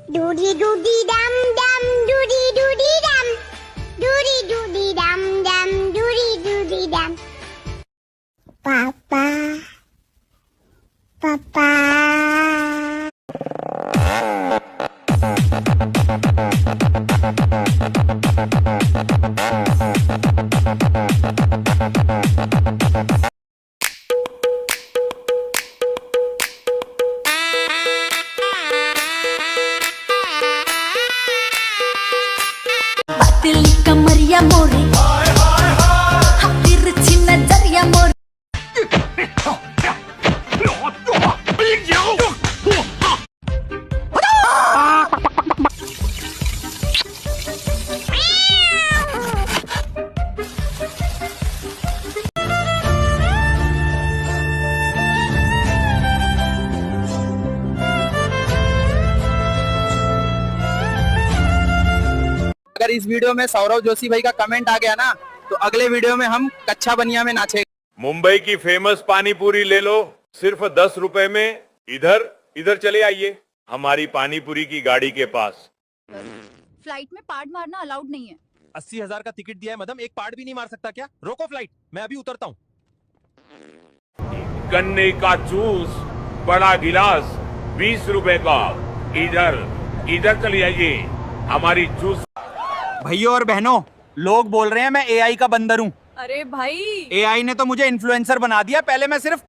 Doody doody dum dum, doody doody dum, doody doody dum dum, doody doody dum. Papa, Papa. पतली कमरिया मोरी तिरछी नजरिया मोरी अगर इस वीडियो में सौरव जोशी भाई का कमेंट आ गया ना तो अगले वीडियो में हम कच्चा बनिया में नाचेंगे। मुंबई की फेमस पानी पूरी ले लो सिर्फ 10 रुपए में। इधर इधर चले आइए हमारी पानी पूरी की गाड़ी के पास। फ्लाइट में पार्ट मारना अलाउड नहीं है। 80,000 का टिकट दिया है मैडम, एक पार्ट भी नहीं मार सकता क्या? रोको फ्लाइट, मैं अभी उतरता हूँ। गन्ने का जूस बड़ा गिलास 20 रुपए का। इधर इधर चले आइए हमारी जूस। भाइयों और बहनों, लोग बोल रहे हैं मैं एआई का बंदर हूँ। अरे भाई, एआई ने तो मुझे इन्फ्लुएंसर बना दिया। पहले मैं सिर्फ